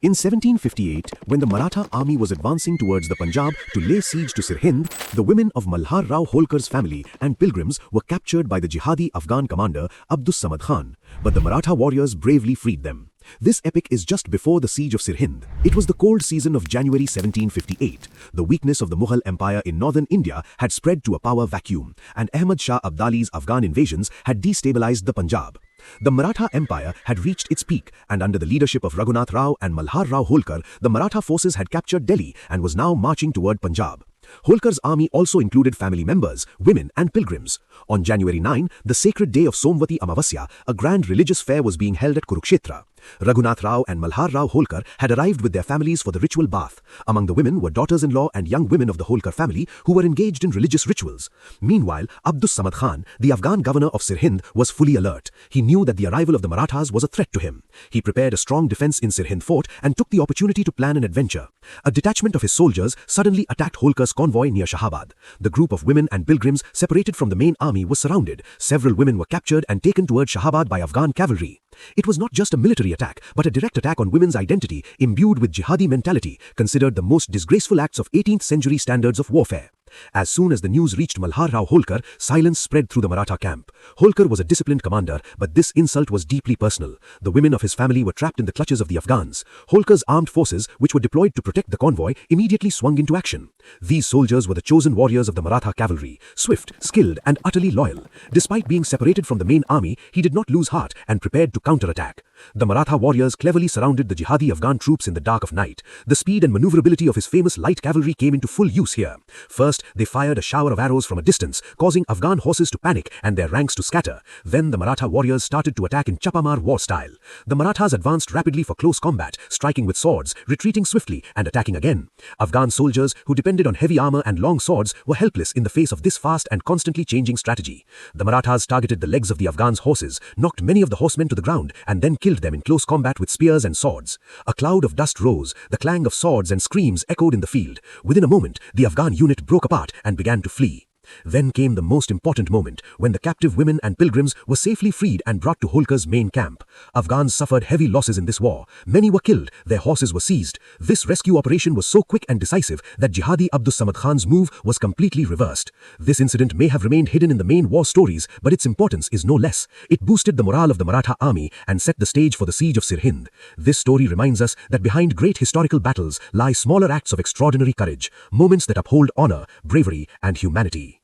In 1758, when the Maratha army was advancing towards the Punjab to lay siege to Sirhind, the women of Malharrao Holkar's family and pilgrims were captured by the Jihadi Afghan commander Abdus Samad Khan, but the Maratha warriors bravely freed them. This epic is just before the siege of Sirhind. It was the cold season of January 1758. The weakness of the Mughal Empire in northern India had spread to a power vacuum, and Ahmad Shah Abdali's Afghan invasions had destabilized the Punjab. The Maratha Empire had reached its peak, and under the leadership of Raghunath and Malharrao Holkar, the Maratha forces had captured Delhi and was now marching toward Punjab. Holkar's army also included family members, women and pilgrims. On January 9, the sacred day of Somvati Amavasya, a grand religious fair was being held at Kurukshetra. Raghunath and Malharrao Holkar had arrived with their families for the ritual bath. Among the women were daughters-in-law and young women of the Holkar family who were engaged in religious rituals. Meanwhile, Abdus Samad Khan, the Afghan governor of Sirhind, was fully alert. He knew that the arrival of the Marathas was a threat to him. He prepared a strong defense in Sirhind fort and took the opportunity to plan an adventure. A detachment of his soldiers suddenly attacked Holkar's convoy near Shahabad. The group of women and pilgrims separated from the main army was surrounded. Several women were captured and taken towards Shahabad by Afghan cavalry. It was not just a military attack, but a direct attack on women's identity, imbued with jihadi mentality, considered the most disgraceful acts of 18th century standards of warfare. As soon as the news reached Malharrao Holkar, silence spread through the Maratha camp. Holkar was a disciplined commander, but this insult was deeply personal. The women of his family were trapped in the clutches of the Afghans. Holkar's armed forces, which were deployed to protect the convoy, immediately swung into action. These soldiers were the chosen warriors of the Maratha cavalry, swift, skilled, and utterly loyal. Despite being separated from the main army, he did not lose heart and prepared to counterattack. The Maratha warriors cleverly surrounded the Jihadi Afghan troops in the dark of night. The speed and maneuverability of his famous light cavalry came into full use here. First, they fired a shower of arrows from a distance, causing Afghan horses to panic and their ranks to scatter. Then the Maratha warriors started to attack in Chapamar war style. The Marathas advanced rapidly for close combat, striking with swords, retreating swiftly, and attacking again. Afghan soldiers, who depended on heavy armor and long swords, were helpless in the face of this fast and constantly changing strategy. The Marathas targeted the legs of the Afghans' horses, knocked many of the horsemen to the ground, and then killed them in close combat with spears and swords. A cloud of dust rose, the clang of swords and screams echoed in the field. Within a moment, the Afghan unit broke apart and began to flee. Then came the most important moment, when the captive women and pilgrims were safely freed and brought to Holkar's main camp. Afghans suffered heavy losses in this war. Many were killed, their horses were seized. This rescue operation was so quick and decisive that Jihadi Abdus Samad Khan's move was completely reversed. This incident may have remained hidden in the main war stories, but its importance is no less. It boosted the morale of the Maratha army and set the stage for the siege of Sirhind. This story reminds us that behind great historical battles lie smaller acts of extraordinary courage, moments that uphold honor, bravery, and humanity.